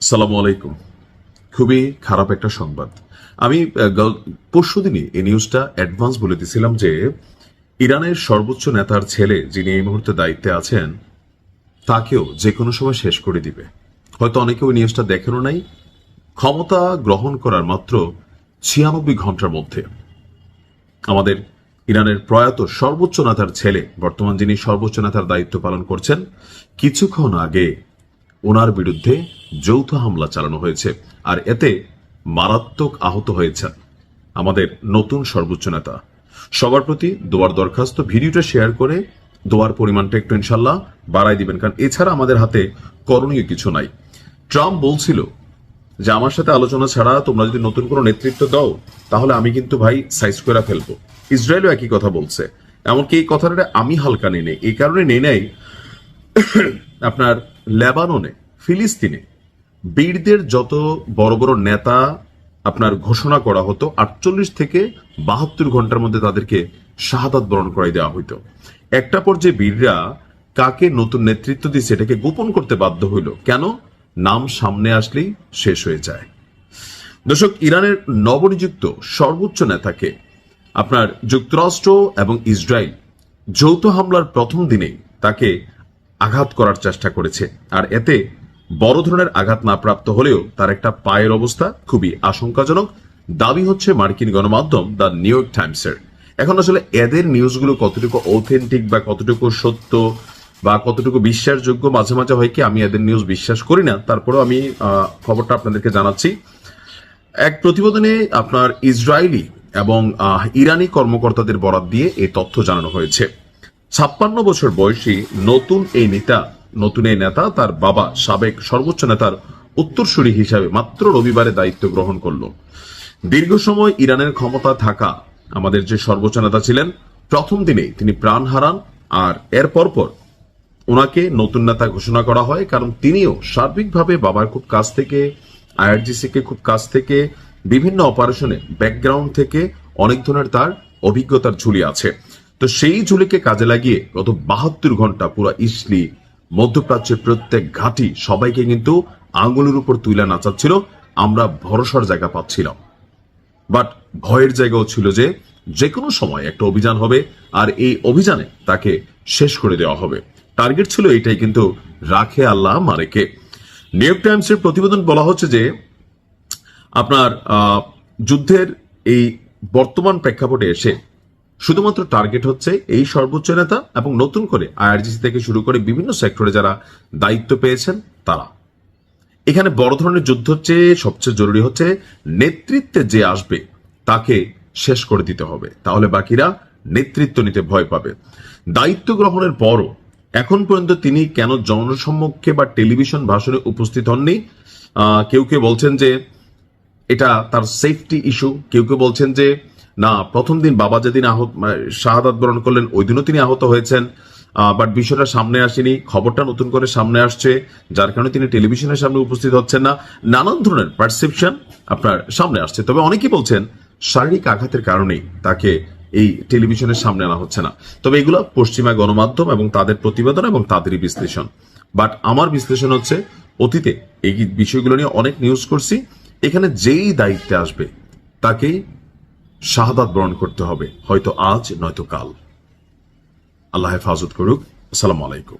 সালামু আলাইকুম। খুবই খারাপ একটা সংবাদ। আমি পরশুদিনই এই নিউজটা অ্যাডভান্স বলে দিয়েছিলাম যে ইরানের সর্বোচ্চ নেতার ছেলে যিনি এই মুহূর্তে দায়িত্বে আছেন তাকেও যে কোনো সময় শেষ করে দিবে। হয়তো অনেকে ওই নিউজটা দেখেনও নাই। ক্ষমতা গ্রহণ করার মাত্র 96 ঘন্টার মধ্যে আমাদের ইরানের প্রয়াত সর্বোচ্চ নেতার ছেলে, বর্তমান যিনি সর্বোচ্চ নেতার দায়িত্ব পালন করছেন, কিছুক্ষণ আগে ওনার বিরুদ্ধে যৌথ হামলা চালানো হয়েছে। আর এতে মারাত্মক আহত হয়েছেন আমাদের নতুন সর্বোচ্চ নেতা। সবার প্রতি দোয়ার দরখাস্ত, ভিডিওটা শেয়ার করে দোয়ার পরিমাণটা একটু ইনশাল্লাহ বাড়াই দিবেন, কারণ এছাড়া আমাদের হাতে করণীয় কিছু নাই। ট্রাম্প বলছিল যে আমার সাথে আলোচনা ছাড়া তোমরা যদি নতুন কোনো নেতৃত্ব দাও তাহলে আমি কিন্তু ভাই সাইজ করে ফেলবো। ইসরায়েলও একই কথা বলছে। এমনকি এই কথাটা আমি হালকা নিয়ে নেই, এই কারণে নেই নাই আপনার লেবাননে, ফিলিস্তিনে বীরদের যত বড় বড় নেতা আপনার ঘোষণা করা হতো, 48 থেকে 72 ঘন্টার মধ্যে তাদেরকে শাহাদাত বরণ করাই দেওয়া হইতো। একটা পর্যায়ে বীররা কাকে নতুন নেতৃত্ব দিচ্ছে এটাকে গোপন করতে বাধ্য হইল। কেন? নাম সামনে আসলেই শেষ হয়ে যায়। দর্শক, ইরানের নবনিযুক্ত সর্বোচ্চ নেতাকে আপনার যুক্তরাষ্ট্র এবং ইসরায়েল যৌথ হামলার প্রথম দিনেই তাকে আঘাত করার চেষ্টা করেছে। আর এতে বড় ধরনের আঘাত না প্রাপ্ত হলেও তার একটা পায়ের অবস্থা খুবই আশঙ্কাজনক, দাবি হচ্ছে মার্কিন গণমাধ্যম দ্য নিউ ইয়র্ক টাইমসের। এখন আসলে এদের নিউজগুলো কতটুকু অথেন্টিক বা কতটুকু সত্য বা কতটুকু বিশ্বাসযোগ্য, মাঝে মাঝে হয় কি আমি এদের নিউজ বিশ্বাস করি না, তারপরেও আমি খবরটা আপনাদেরকে জানাচ্ছি। এক প্রতিবেদনে আপনার ইসরায়েলি এবং ইরানি কর্মকর্তাদের বরাত দিয়ে এই তথ্য জানানো হয়েছে। 56 বছর বয়সী নতুন এই নেতা তার বাবা সাবেক সর্বোচ্চ নেতার উত্তরসূরি হিসাবে মাত্র রবিবারে দায়িত্ব গ্রহণ করল। দীর্ঘ সময় ইরানের ক্ষমতা থাকা আমাদের যে সর্বোচ্চ নেতা ছিলেন, প্রথম দিনেই তিনি প্রাণ হারান। আর এর পরপর ওনাকে নতুন নেতা ঘোষণা করা হয়, কারণ তিনিও সার্বিকভাবে বাবার খুব কাছ থেকে, আইআরজিসি কে খুব কাছ থেকে, বিভিন্ন অপারেশনে ব্যাকগ্রাউন্ড থেকে অনেক ধরনের তার অভিজ্ঞতার ঝুলি আছে। তো সেই ঝুলিকে কাজে লাগিয়ে গত 72 ঘন্টা পুরো ইসলি, মধ্যপ্রাচ্যের প্রত্যেক ঘাঁটি সবাইকে কিন্তু আঙুলের উপর তুলে নাচাচ্ছিল। আমরা ভরসার জায়গা পাচ্ছিলাম, বাট ভয়ের জায়গাও ছিল যে কোনো সময় একটা অভিযান হবে আর এই অভিযানে তাকে শেষ করে দেওয়া হবে। টার্গেট ছিল এটাই, কিন্তু রাখে আল্লাহ মারেকে। নিউ ইয়র্ক টাইমসের প্রতিবেদন বলা হচ্ছে যে আপনার যুদ্ধের এই বর্তমান প্রেক্ষাপটে এসে শুধুমাত্র টার্গেট হচ্ছে এই সর্বোচ্চ নেতা এবং নতুন করে আইআরজিসি থেকে শুরু করে বিভিন্ন সেক্টরে যারা দায়িত্ব পেয়েছেন তারা। এখানে বড় ধরনের যুদ্ধ হচ্ছে, সবচেয়ে জরুরি হচ্ছে নেতৃত্বে যে আসবে তাকে শেষ করে দিতে হবে, তাহলে বাকিরা নেতৃত্ব নিতে ভয় পাবে। দায়িত্ব গ্রহণের পরও এখন পর্যন্ত তিনি কেন জনসম্মুখে বা টেলিভিশন ভাষণে উপস্থিত হননি? কেউ কেউ বলছেন যে এটা তার সেফটি ইস্যু, কেউ কেউ বলছেন যে না, প্রথম দিন বাবা যেদিন শাহাদাত বরণ করলেন ওই দিনও তিনি আহত হয়েছেন, বাট বিষয়টা সামনে আসেনি, খবরটা নতুন করে সামনে আসছে, যার কারণে তিনি টেলিভিশনের সামনে উপস্থিত হচ্ছেন না। নানান ধরনের পারসেপশন আপনার সামনে আসছে। তবে অনেকেই বলছেন শারীরিক আঘাতের কারণেই তাকে এই টেলিভিশনের সামনে আনা হচ্ছে না। তবে এগুলো পশ্চিমা গণমাধ্যম এবং তাদের প্রতিবেদন এবং তাদেরই বিশ্লেষণ। বাট আমার বিশ্লেষণ হচ্ছে অতীতে এই বিষয়গুলো নিয়ে অনেক নিউজ করছি। এখানে যেই দায়িত্বে আসবে তাকেই শাহাদাত বরণ করতে হবে, হয়তো আজ নয়তো কাল। আল্লাহ হেফাজত করুক। আসসালামু আলাইকুম।